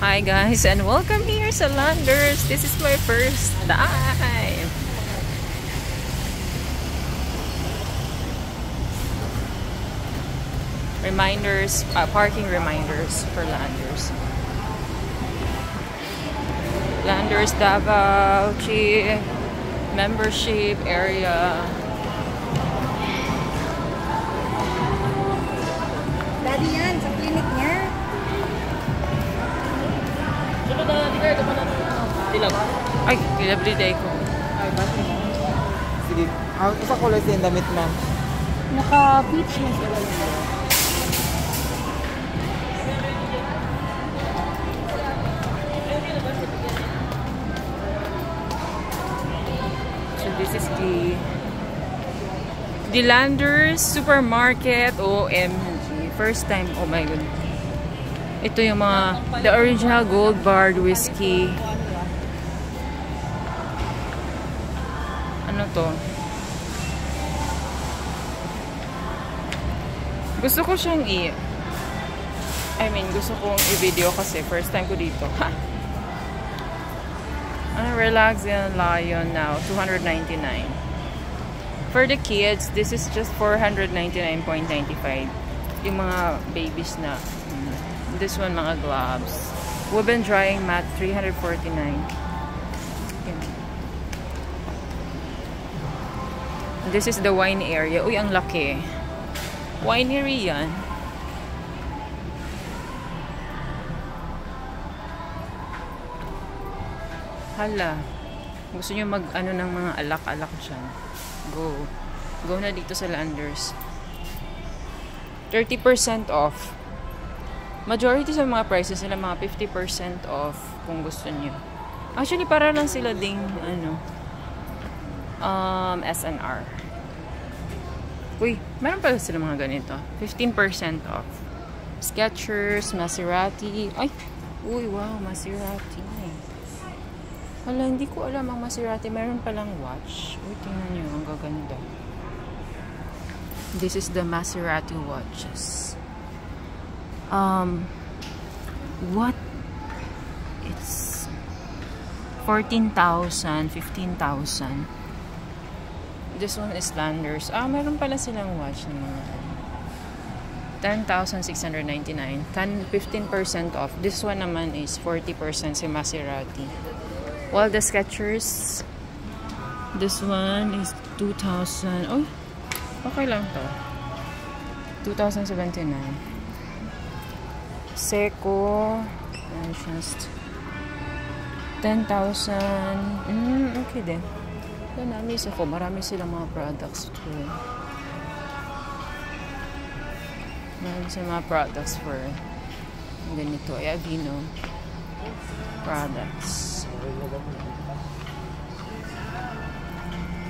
Hi guys, and welcome here sa Landers. This is my first time. Reminders, parking reminders for Landers. Landers Davao Chief membership area. Daddy yan, sa clinic niya. Ay, everyday ko. Ay, bakit mo? Sige. Sa kulay siya yung damit, ma'am. Naka-beach na sila. So this is the Landers Supermarket. OMG. First time, oh my god. Ito yung mga, the original Gold Bar whiskey. Ano to? Gusto ko siyang gusto kong i-video kasi first time ko dito. Ha! Ano, Relax and Lion now, $299. For the kids, this is just $499.95. Yung mga babies na. This one, mga gloves. Woven drying mat, $349. This is the wine area. Uy, ang laki. Winery yan. Hala. Gusto nyo mag-ano ng mga alak-alak dyan. Go. Go na dito sa Landers. 30% off. Majority sa mga prices nila, mga 50% off kung gusto nyo. Actually, para lang sila ding, SNR. Uy, meron pala sila mga ganito. 15% off. Skechers, Maserati. Ay! Uy, wow, Maserati. Hala, hindi ko alam ang Maserati. Meron palang watch. Uy, tingnan nyo. Ang gaganda. This is the Maserati watches. What? It's 14,000, 15,000. This one is Landers. Meron pala silang watch ng mga 10,699. 15% off. This one naman is 40% si Maserati. While the Skechers, this one is 2,000. Oh, okay lang to. 2,079. Seiko, just 10,000. Okay din. Namis ako. Marami silang mga products too. Marami silang mga products for ganito. Avino products.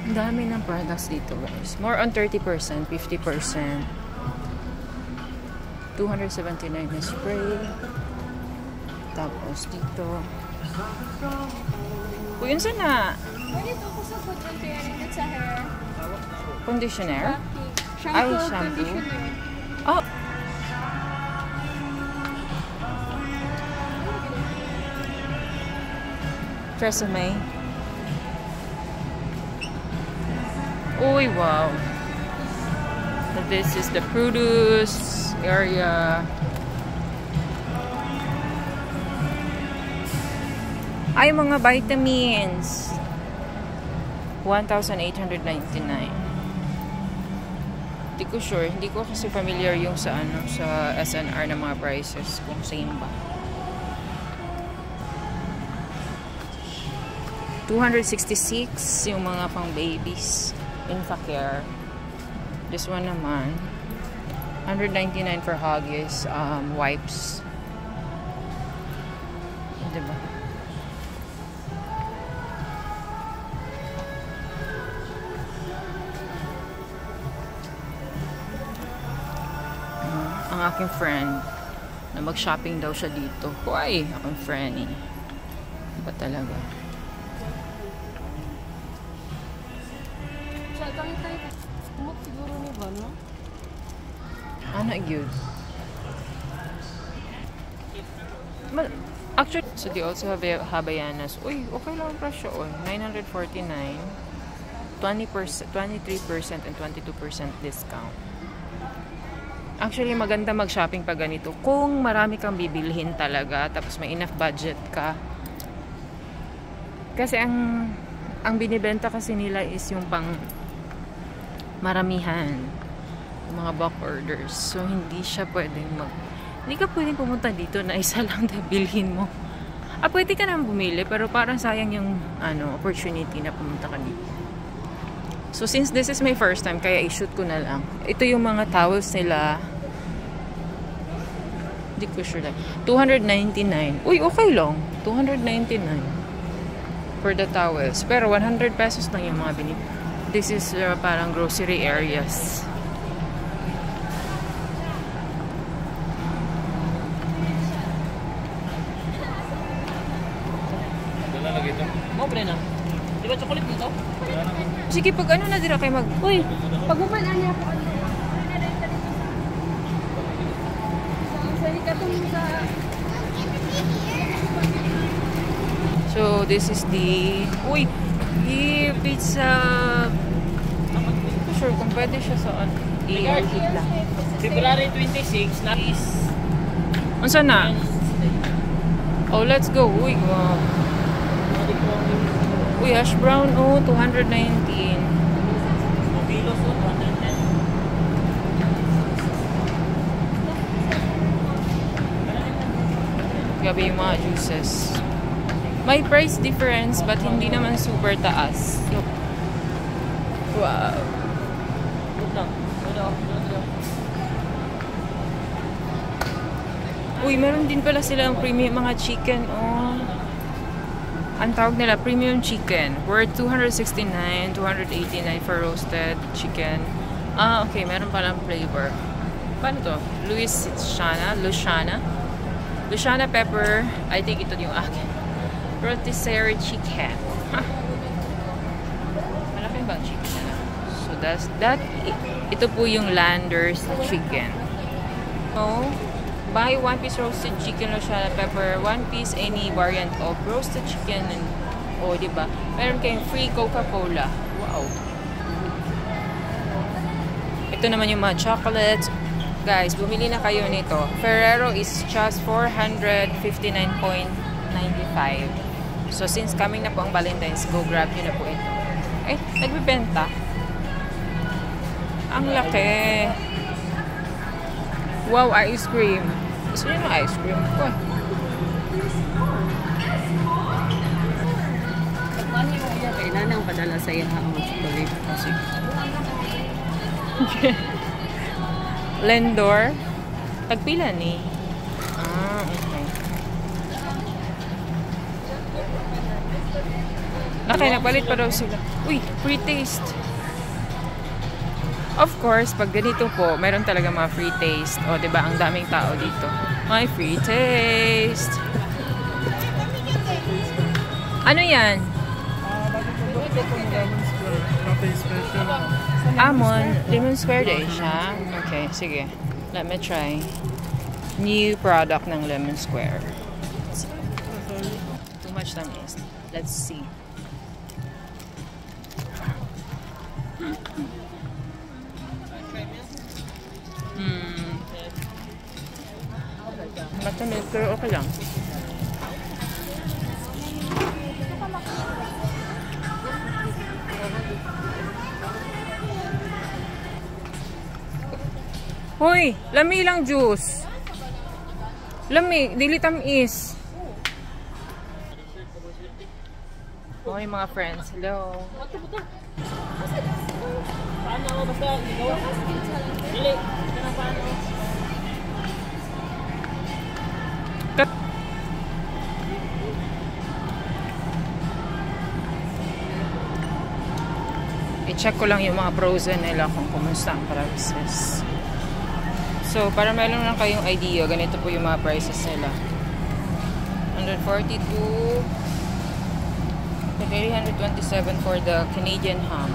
Ang dami ng products dito, guys. More on 30%, 50%. 279 na spray. Tapos dito. Uy, yun sana. Pwede ito ko sa food container sa hair. Conditioner? Shampoo, Ay, shampoo. conditioner. Oh! Tresemme. Uy, wow. This is the produce area. Ay, mga vitamins. 1,899. Hindi ko sure. Hindi ko kasi familiar yung sa sa SNR na mga prices. Kung same ba. 266 yung mga pang babies. Infacare. This one naman. 199 for Huggies wipes. Diba? Ang aking friend na mag-shopping daw siya dito. Why? Akong friend eh. Ba talaga? Siya, kami tayo. Umot siguro ni ba, no? Ano yun? Actually, so they also have Havaianas. Uy, okay lang ang presyo. Oh. 949. 20%, 23% and 22% discount. Actually, maganda mag-shopping pag ganito. Kung marami kang bibilhin talaga, tapos may enough budget ka. Kasi ang binibenta kasi nila is yung pang maramihan. Yung mga bulk orders. So, hindi siya pwedeng hindi ka pwedeng pumunta dito na isa lang na bilhin mo. Pwede ka naman bumili, pero parang sayang yung opportunity na pumunta ka dito. So, since this is my first time, kaya i-shoot ko na lang. Ito yung mga towels nila. Hindi ko sure lang. 299. Uy, okay lang. 299 for the towels. Pero 100 pesos lang yung mga binib. This is parang grocery areas. Mobre na. Di ba chocolate dito? Sige, pag ano na dira kayo Uy, pag umalaan niya ako. So, this is the... Uy! The pizza... Hindi ko sure kung pwede siya sa i-arcade lang. February 26 na is... Ano na? Oh, let's go. Uy, wow. Uy, hash brown, 219. Mobilos, 110. Gabi yung mga juices. May price difference, but hindi naman super taas. So, wow. Uy, meron din pala silang premium mga chicken, Ang tawag nila, premium chicken. Worth 269, 289 for roasted chicken. Okay, meron palang flavor. Paano to? Luciana pepper. I think ito yung akin. Rotisserie chicken. Malaki bang chicken na? So that. Ito po yung Landers chicken. So, buy 1 piece roasted chicken Luciana pepper, 1 piece any variant of roasted chicken, and diba? Meron kayong free Coca-Cola. Wow. Ito naman yung mga chocolates. Guys, bumili na kayo nito. Ferrero is just 459.95. So, since coming na po ang Valentine's, go grab nyo na po ito. Nagbibenta. Ang laki. Wow, ice cream. Gusto nyo ng ice cream ko. Kailan ang padala sa iya ang chocolate kasi. Lendor. Tagpila ni. Okay. Nagpalit pa daw sila. Uy, free taste. Of course, pag ganito po, meron talaga mga free taste. Diba? Ang daming tao dito. May free taste. Ano yan? Lemon Square Day siya. Okay, sige. Let me try. New product ng Lemon Square. Too much tamis. Let's see. Matamis, pero okay lang. Hoy, lami lang juice. Lami, dili tamis. Hoy mga friends, hello. Paano ako basta gawa? Dili. Paano? I-check ko lang yung mga frozen nila kung kumusta ang prices. So, para meron lang kayong idea, ganito po yung mga prices nila. 142 to 327 for the Canadian ham.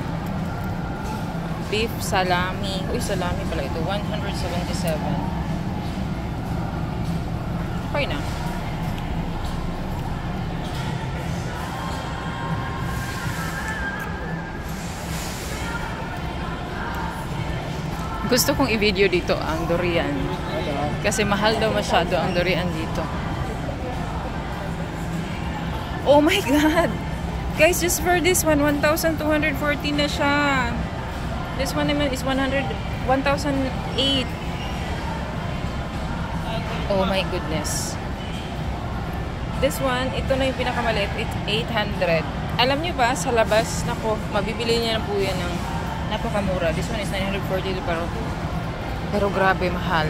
beef salami. Uy, salami pala ito. 177. Okay na. Gusto kong i-video dito ang durian. Kasi mahal daw masyado ang durian dito. Oh my God! Guys, just for this one, 1,240 na siya. This one naman is 1,008. Oh my goodness. This one, ito na yung pinakamaliit. It's 800. Alam niyo ba, sa labas, nako, mabibili niya na po yan ng napakamura. This one is 940 pero grabe, mahal.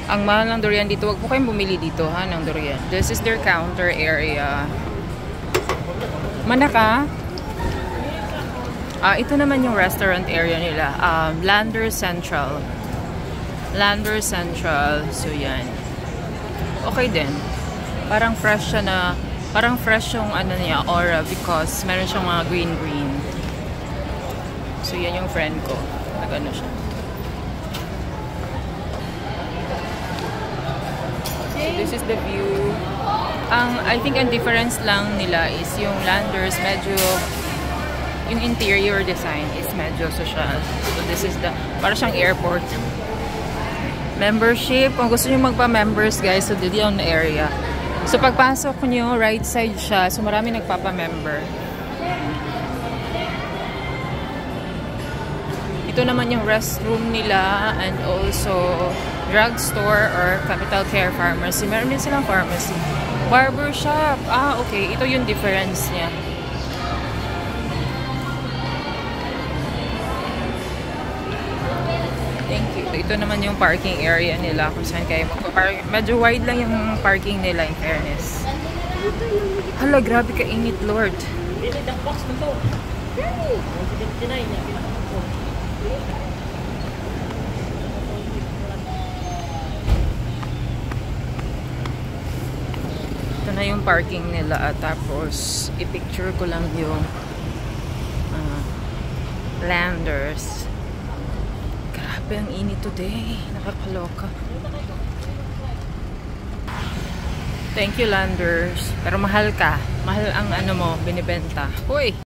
Ang mahal ng durian dito. Huwag po kayong bumili dito, ha, ng durian. This is their counter area. Manaka. Ito naman yung restaurant area nila. Landers Central. Landers Central. So, yan. Okay din. Parang fresh siya na, parang fresh yung ano niya, aura, because meron siyang mga green. So, yan yung friend ko. Nag-ano siya. So, this is the view. I think ang difference lang nila is yung Landers, medyo, yung interior design is medyo social. So, this is the, para siyang airport. Membership. Kung gusto nyo magpa-members, guys, so dito yung area. So, pagpasok nyo, right side siya. So, marami nagpapa-member. Ito naman yung restroom nila and also drugstore or Capital Care Pharmacy. Meron din silang pharmacy. Barbershop. Okay. Ito yung difference niya. Thank you. Ito naman yung parking area nila kung saan kayo magpa-park. Medyo wide lang yung parking nila, in fairness. Hala, grabe ka init, Lord. Ito na yung parking nila. Tapos, i-picture ko lang yung Landers. Grabe ang init today. Nakakaloka. Thank you, Landers. Pero mahal ka. Mahal ang ano mo, binibenta. Uy!